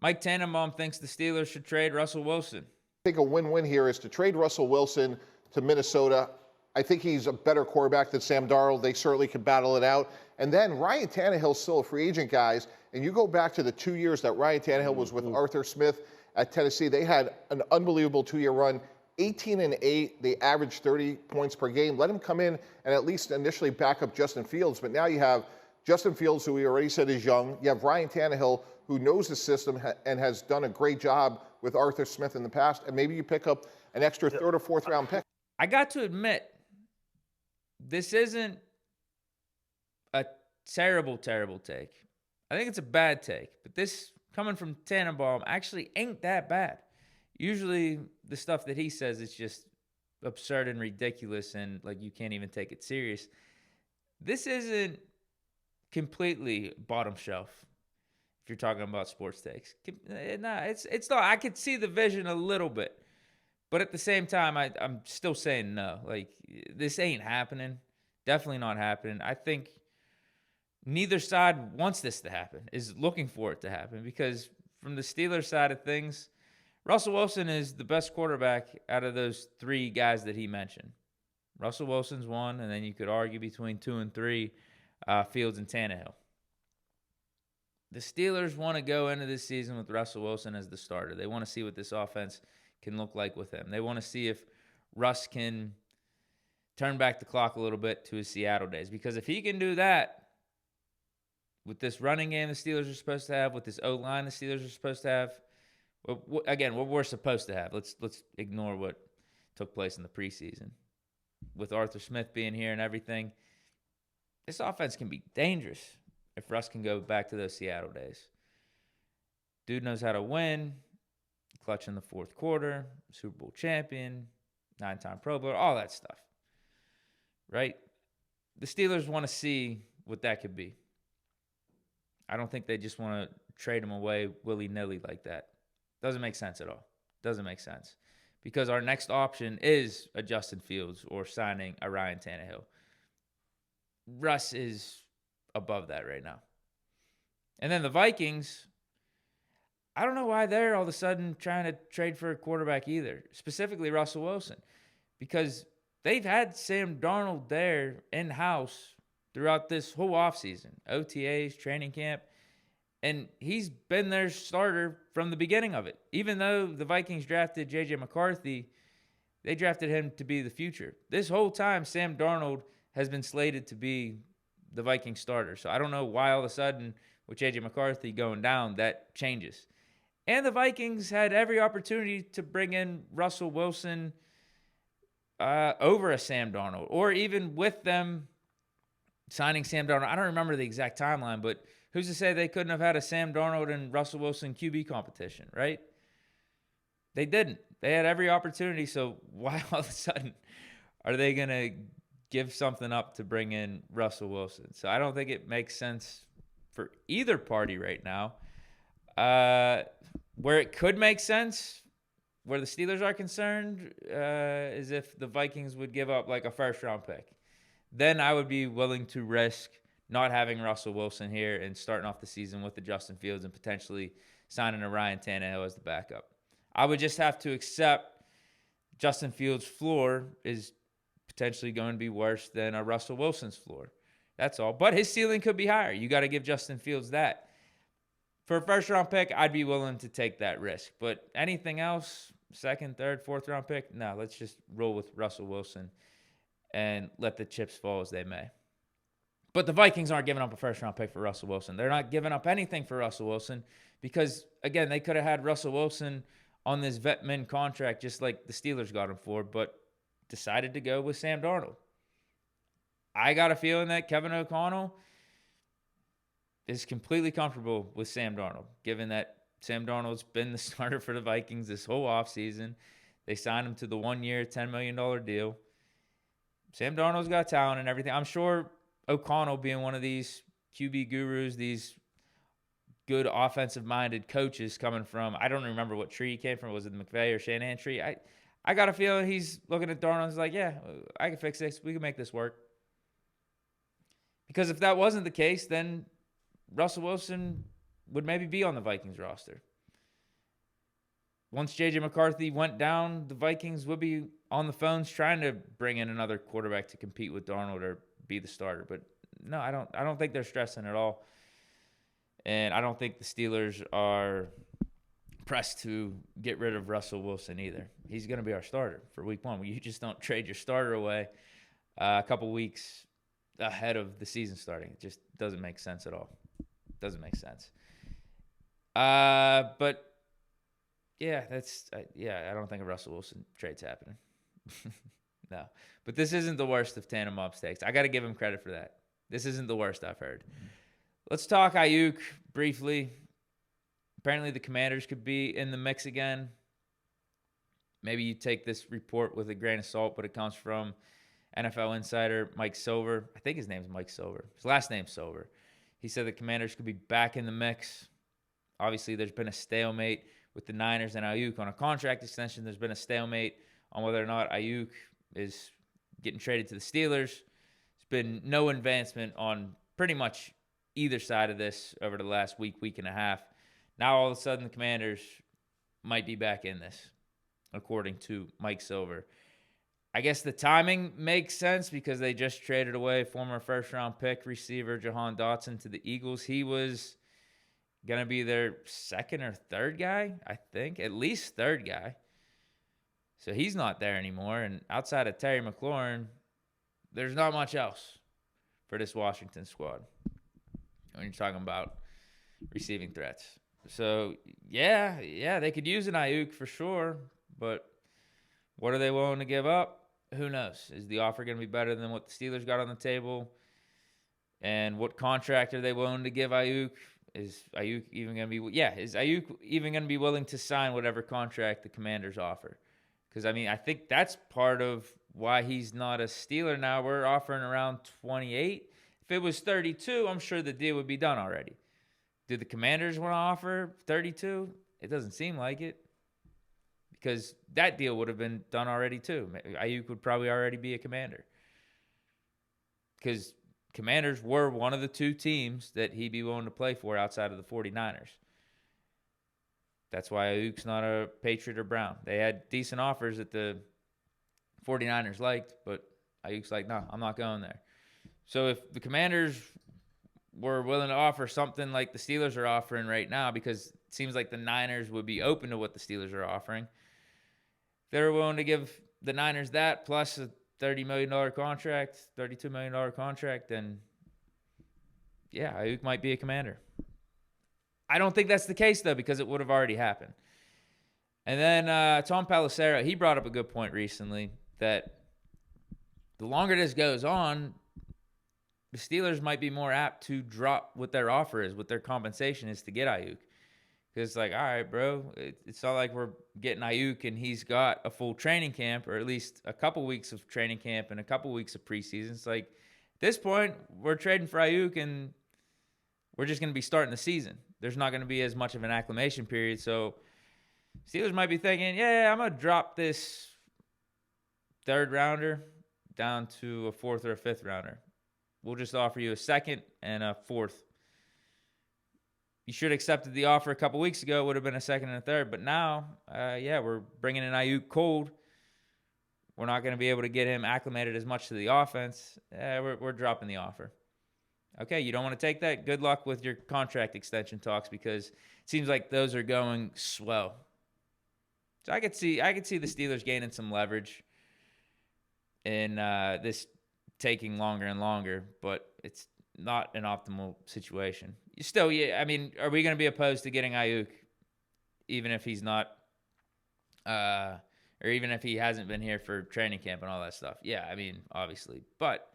Mike Tannenbaum thinks the Steelers should trade Russell Wilson. I think a win-win here is to trade Russell Wilson to Minnesota. I think he's a better quarterback than Sam Darnold. They certainly can battle it out. And then Ryan Tannehill's still a free agent, guys. And you go back to the 2 years that Ryan Tannehill was with Arthur Smith at Tennessee. They had an unbelievable 2-year run. 18-8, they averaged 30 points per game. Let him come in and at least initially back up Justin Fields. But now you have Justin Fields, who we already said is young. You have Ryan Tannehill, who knows the system and has done a great job with Arthur Smith in the past. And maybe you pick up an extra third or fourth round pick. I got to admit, this isn't a terrible take. I think it's a bad take. But this, coming from Tannenbaum, actually ain't that bad. Usually the stuff that he says is just absurd and ridiculous and like you can't even take it serious. This isn't completely bottom shelf if you're talking about sports takes. Nah, it's not. I could see the vision a little bit. But at the same time, I'm still saying no. Like, this ain't happening. Definitely not happening. I think neither side wants this to happen, is looking for it to happen. Because from the Steelers side of things, Russell Wilson is the best quarterback out of those three guys that he mentioned. Russell Wilson's one, and then you could argue between 2 and 3, Fields and Tannehill. The Steelers want to go into this season with Russell Wilson as the starter. They want to see what this offense can look like with him. They want to see if Russ can turn back the clock a little bit to his Seattle days. Because if he can do that with this running game the Steelers are supposed to have, with this O-line the Steelers are supposed to have, again, what we're supposed to have. Let's ignore what took place in the preseason. With Arthur Smith being here and everything, this offense can be dangerous if Russ can go back to those Seattle days. Dude knows how to win, clutch in the fourth quarter, Super Bowl champion, 9-time Pro Bowler, all that stuff. Right? The Steelers want to see what that could be. I don't think they just want to trade him away willy-nilly like that. Doesn't make sense at all. Doesn't make sense. Because our next option is a Justin Fields or signing a Ryan Tannehill. Russ is above that right now. And then the Vikings, I don't know why they're all of a sudden trying to trade for a quarterback either, specifically Russell Wilson, because they've had Sam Darnold there in-house throughout this whole offseason, OTAs, training camp. And he's been their starter from the beginning of it. Even though the Vikings drafted J.J. McCarthy, they drafted him to be the future. This whole time, Sam Darnold has been slated to be the Viking starter. So I don't know why all of a sudden, with J.J. McCarthy going down, that changes. And the Vikings had every opportunity to bring in Russell Wilson over a Sam Darnold, or even with them signing Sam Darnold. I don't remember the exact timeline, but who's to say they couldn't have had a Sam Darnold and Russell Wilson QB competition, right? They didn't. They had every opportunity, so why all of a sudden are they going to give something up to bring in Russell Wilson? So I don't think it makes sense for either party right now. Where it could make sense, where the Steelers are concerned, is if the Vikings would give up like a first-round pick. Then I would be willing to risk not having Russell Wilson here and starting off the season with the Justin Fields and potentially signing a Ryan Tannehill as the backup. I would just have to accept Justin Fields' floor is potentially going to be worse than a Russell Wilson's floor. That's all. But his ceiling could be higher. You got to give Justin Fields that. For a first-round pick, I'd be willing to take that risk. But anything else, second, third, fourth-round pick, no, let's just roll with Russell Wilson and let the chips fall as they may. But the Vikings aren't giving up a first-round pick for Russell Wilson. They're not giving up anything for Russell Wilson because, again, they could have had Russell Wilson on this vet min contract just like the Steelers got him for, but decided to go with Sam Darnold. I got a feeling that Kevin O'Connell is completely comfortable with Sam Darnold, given that Sam Darnold's been the starter for the Vikings this whole offseason. They signed him to the 1-year, $10 million deal. Sam Darnold's got talent and everything. I'm sure O'Connell, being one of these QB gurus, these good offensive-minded coaches coming from, I don't remember what tree he came from. Was it the McVay or Shanahan tree? I got a feeling he's looking at Darnold and he's like, yeah, I can fix this. We can make this work. Because if that wasn't the case, then Russell Wilson would maybe be on the Vikings roster. once J.J. McCarthy went down, the Vikings would be on the phones trying to bring in another quarterback to compete with Darnold or be the starter. But no, I don't think they're stressing at all. And I don't think the Steelers are pressed to get rid of Russell Wilson either. He's going to be our starter for week 1. You just don't trade your starter away a couple weeks ahead of the season starting. It just doesn't make sense at all. Doesn't make sense. But yeah, I don't think a Russell Wilson trade's happening. No. But this isn't the worst of Tannenbaum takes. I got to give him credit for that. This isn't the worst I've heard. Let's talk Aiyuk briefly. Apparently the Commanders could be in the mix again. Maybe you take this report with a grain of salt, but it comes from NFL insider Mike Silver. I think his name's Mike Silver. His last name's Silver. He said the Commanders could be back in the mix. Obviously, there's been a stalemate with the Niners and Aiyuk on a contract extension. There's been a stalemate on whether or not Aiyuk is getting traded to the Steelers. There's been no advancement on pretty much either side of this over the last week and a half. Now, all of a sudden, the Commanders might be back in this, according to Mike Silver. I guess the timing makes sense because they just traded away former first-round pick receiver Jahan Dotson to the Eagles. He was going to be their second or third guy, I think, at least third guy. So he's not there anymore. And outside of Terry McLaurin, there's not much else for this Washington squad when you're talking about receiving threats. So, yeah, they could use an Aiyuk for sure, but what are they willing to give up? Who knows? Is the offer going to be better than what the Steelers got on the table? And what contract are they willing to give Aiyuk? Is Aiyuk even going to be Is Aiyuk even going to be willing to sign whatever contract the Commanders offer? Because, I think that's part of why he's not a Steeler now. We're offering around 28. If it was 32, I'm sure the deal would be done already. Do the Commanders want to offer 32? It doesn't seem like it. Because that deal would have been done already too. Aiyuk would probably already be a Commander. Because Commanders were one of the two teams that he'd be willing to play for outside of the 49ers. That's why Aiyuk's not a Patriot or Brown. They had decent offers that the 49ers liked, but Aiyuk's like, no, I'm not going there. So if the Commanders were willing to offer something like the Steelers are offering right now, because it seems like the Niners would be open to what the Steelers are offering, they're willing to give the Niners that plus a $30 million contract, $32 million contract, then yeah, Aiyuk might be a Commander. I don't think that's the case, though, because it would have already happened. And then Tom Pelissero, he brought up a good point recently that the longer this goes on, the Steelers might be more apt to drop what their offer is, what their compensation is to get Aiyuk. Because it's like, all right, bro, it's not like we're getting Aiyuk and he's got a full training camp, or at least a couple weeks of training camp and a couple weeks of preseason. It's like, at this point, we're trading for Aiyuk and we're just going to be starting the season. There's not going to be as much of an acclimation period. So Steelers might be thinking, I'm going to drop this third rounder down to a fourth or a fifth rounder. We'll just offer you a second and a fourth. You should have accepted the offer a couple weeks ago. It would have been a second and a third. But now, we're bringing in Aiyuk cold. We're not going to be able to get him acclimated as much to the offense. We're dropping the offer. Okay, you don't want to take that? Good luck with your contract extension talks, because it seems like those are going slow. So I could see the Steelers gaining some leverage in this taking longer and longer, but it's not an optimal situation. Still, are we going to be opposed to getting Aiyuk, even if he's not, or even if he hasn't been here for training camp and all that stuff? Yeah, obviously. But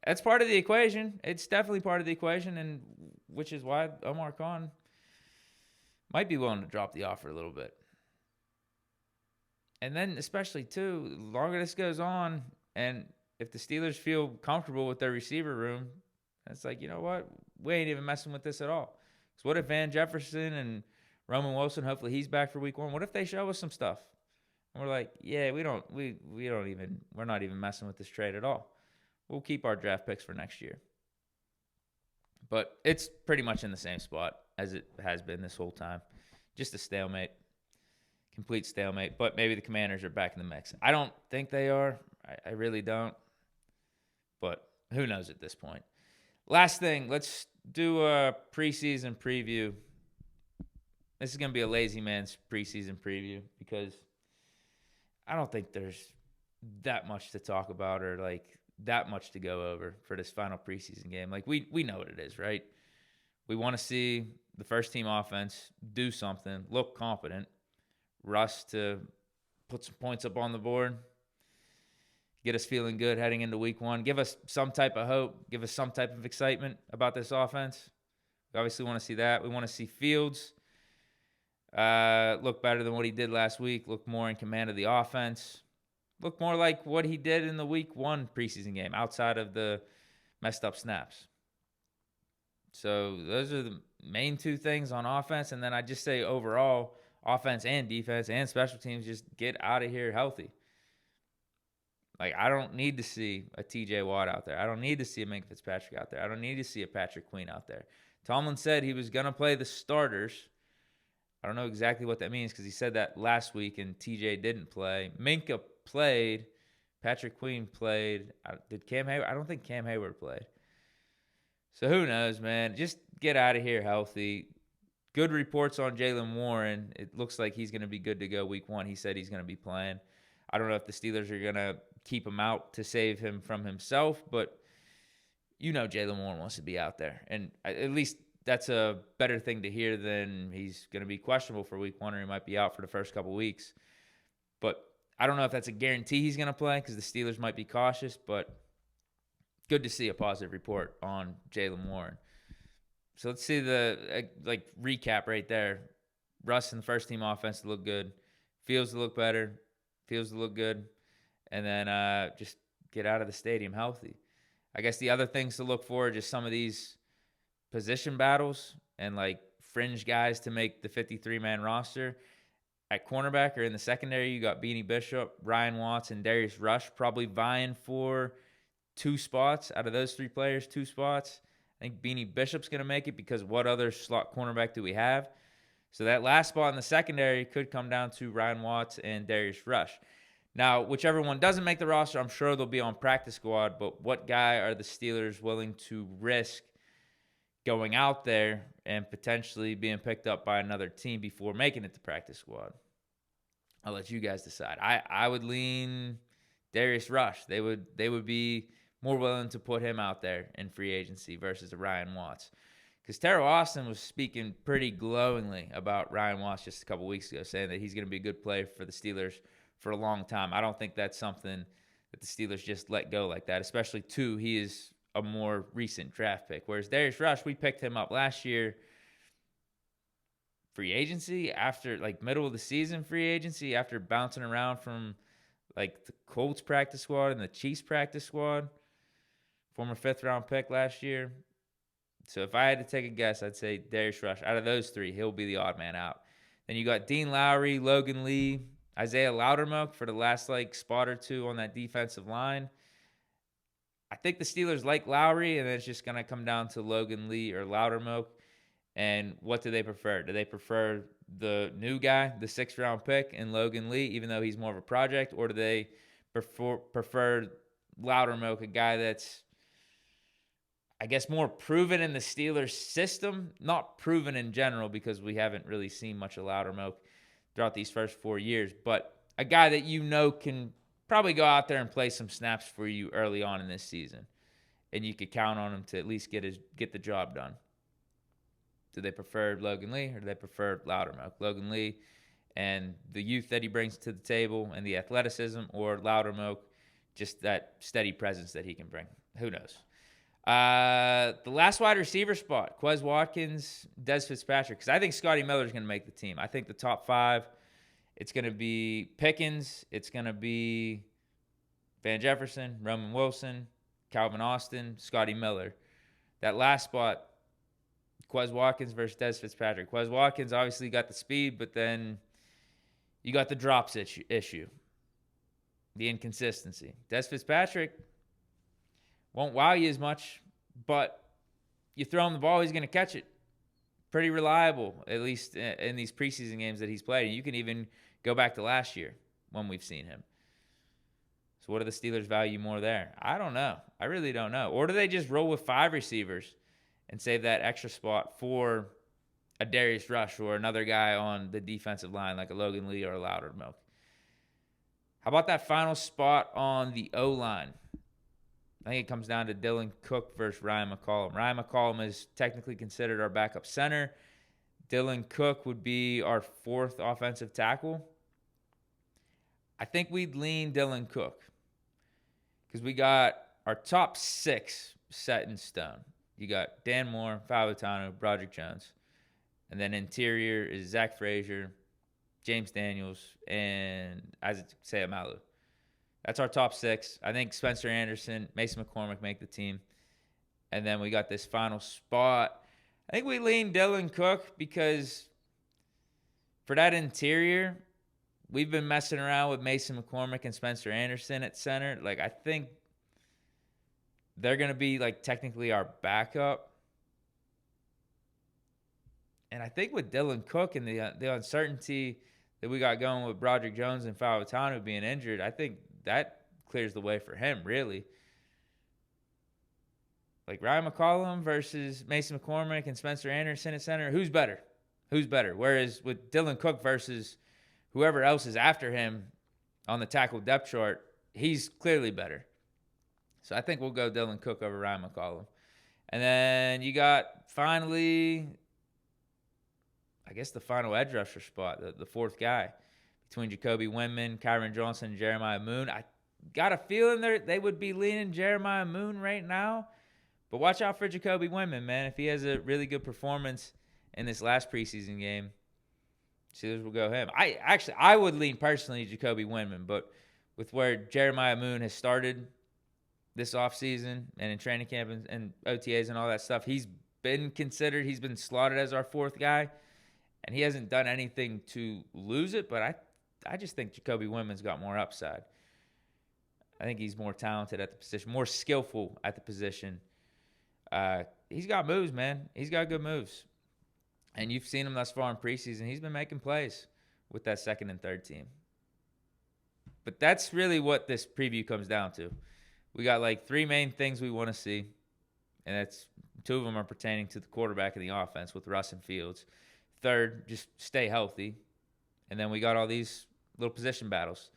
that's part of the equation. It's definitely part of the equation, and which is why Omar Khan might be willing to drop the offer a little bit. And then, especially, too, the longer this goes on, and if the Steelers feel comfortable with their receiver room, it's like, you know what? We ain't even messing with this at all. So what if Van Jefferson and Roman Wilson, hopefully he's back for week 1, what if they show us some stuff? And we're like, we're not even messing with this trade at all. We'll keep our draft picks for next year. But it's pretty much in the same spot as it has been this whole time. Just a stalemate. complete stalemate. But maybe the Commanders are back in the mix. I don't think they are. I really don't. But who knows at this point. Last thing, let's do a preseason preview. This is going to be a lazy man's preseason preview because I don't think there's that much to talk about or like that much to go over for this final preseason game. Like we know what it is, right? We want to see the first team offense do something, look competent, Russ to put some points up on the board, get us feeling good heading into week one, give us some type of hope, give us some type of excitement about this offense. We obviously want to see that. We want to see Fields look better than what he did last week, look more in command of the offense, look more like what he did in the week one preseason game outside of the messed up snaps. So those are the main two things on offense. And then I just say overall, offense and defense and special teams, just get out of here healthy. Like, I don't need to see a TJ Watt out there. I don't need to see a Minka Fitzpatrick out there. I don't need to see a Patrick Queen out there. Tomlin said he was going to play the starters. I don't know exactly what that means because he said that last week and TJ didn't play. Minka played. Patrick Queen played. Did Cam Hayward? I don't think Cam Hayward played. So who knows, man? Just get out of here healthy. Good reports on Jaylen Warren. It looks like he's going to be good to go week one. He said he's going to be playing. I don't know if the Steelers are going to keep him out to save him from himself, but you know Jaylen Warren wants to be out there. And at least that's a better thing to hear than he's going to be questionable for week one or he might be out for the first couple weeks. But I don't know if that's a guarantee he's going to play because the Steelers might be cautious, but good to see a positive report on Jaylen Warren. So let's see the recap right there. Russ and the first team offense to look good. Fields to look better. Fields to look good. And then just get out of the stadium healthy. I guess the other things to look for are just some of these position battles and like fringe guys to make the 53-man roster. At cornerback or in the secondary, you got Beanie Bishop, Ryan Watts, and Darius Rush probably vying for 2 spots. Out of those 3 players, 2 spots. I think Beanie Bishop's going to make it because what other slot cornerback do we have? So that last spot in the secondary could come down to Ryan Watts and Darius Rush. Now, whichever one doesn't make the roster, I'm sure they'll be on practice squad, but what guy are the Steelers willing to risk going out there and potentially being picked up by another team before making it to practice squad? I'll let you guys decide. I would lean Darius Rush. They would be more willing to put him out there in free agency versus a Ryan Watts. Because Terrell Austin was speaking pretty glowingly about Ryan Watts just a couple weeks ago, saying that he's going to be a good player for the Steelers for a long time. I don't think that's something that the Steelers just let go like that, especially he is a more recent draft pick. Whereas Darius Rush, we picked him up last year free agency after like middle of the season free agency after bouncing around from like the Colts practice squad and the Chiefs practice squad. Former 5th-round pick last year. So if I had to take a guess, I'd say Darius Rush. Out of those 3, he'll be the odd man out. Then you got Dean Lowry, Logan Lee, Isaiah Loudermilk for the last spot or 2 on that defensive line. I think the Steelers like Lowry, and it's just going to come down to Logan Lee or Loudermilk. And what do they prefer? Do they prefer the new guy, the 6th-round pick, in Logan Lee, even though he's more of a project? Or do they prefer Loudermilk, a guy that's, I guess, more proven in the Steelers system? Not proven in general because we haven't really seen much of Loudermilk throughout these first 4 years, but a guy that you know can probably go out there and play some snaps for you early on in this season, and you could count on him to at least get the job done. Do they prefer Logan Lee or do they prefer Loudermilk? Logan Lee and the youth that he brings to the table and the athleticism, or Loudermilk, just that steady presence that he can bring. Who knows? The last wide receiver spot, Quez Watkins, Des Fitzpatrick, because I think Scotty Miller's going to make the team. I think the top 5, it's going to be Pickens, it's going to be Van Jefferson, Roman Wilson, Calvin Austin, Scotty Miller. That last spot, Quez Watkins versus Des Fitzpatrick. Quez Watkins obviously got the speed, but then you got the drops issue, the inconsistency. Des Fitzpatrick won't wow you as much, but you throw him the ball, he's going to catch it pretty reliable, at least in these preseason games that he's played. And you can even go back to last year when we've seen him. So what do the Steelers value more there? I don't know. I really don't know. Or do they just roll with 5 receivers and save that extra spot for a Darius Rush or another guy on the defensive line like a Logan Lee or a Loudermilk? How about that final spot on the O-line? I think it comes down to Dylan Cook versus Ryan McCollum. Ryan McCollum is technically considered our backup center. Dylan Cook would be our 4th offensive tackle. I think we'd lean Dylan Cook because we got our top 6 set in stone. You got Dan Moore, Favatano, Broderick Jones. And then interior is Zach Frazier, James Daniels, and Isaac Seumalo. That's our top 6. I think Spencer Anderson, Mason McCormick make the team. And then we got this final spot. I think we lean Dylan Cook because for that interior, we've been messing around with Mason McCormick and Spencer Anderson at center. Like, I think they're going to be, like, technically our backup. And I think with Dylan Cook and the uncertainty that we got going with Broderick Jones and Favatano being injured, I think that clears the way for him, really. Like Ryan McCollum versus Mason McCormick and Spencer Anderson at center, who's better? Who's better? Whereas with Dylan Cook versus whoever else is after him on the tackle depth chart, he's clearly better. So I think we'll go Dylan Cook over Ryan McCollum. And then you got finally, I guess the final edge rusher spot, the 4th guy between Jacoby Windman, Kyron Johnson, and Jeremiah Moon. I got a feeling they would be leaning Jeremiah Moon right now. But watch out for Jacoby Windman, man. If he has a really good performance in this last preseason game, Steelers will go him. I would lean personally Jacoby Windman, but with where Jeremiah Moon has started this offseason and in training camp and OTAs and all that stuff, he's been considered, he's been slotted as our 4th guy, and he hasn't done anything to lose it, but I just think Jacoby Windman's got more upside. I think he's more talented at the position, more skillful at the position. He's got moves, man. He's got good moves. And you've seen him thus far in preseason. He's been making plays with that 2nd and 3rd team. But that's really what this preview comes down to. We got like 3 main things we want to see. And that's 2 of them are pertaining to the quarterback and the offense with Russ and Fields. 3rd, just stay healthy. And then we got all these little position battles.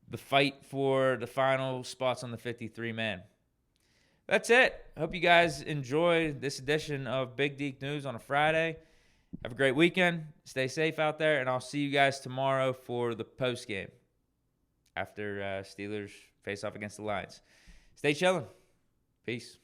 The fight for the final spots on the 53-man. That's it. I hope you guys enjoyed this edition of Big Deke News on a Friday. Have a great weekend. Stay safe out there, and I'll see you guys tomorrow for the post game after Steelers face off against the Lions. Stay chilling. Peace.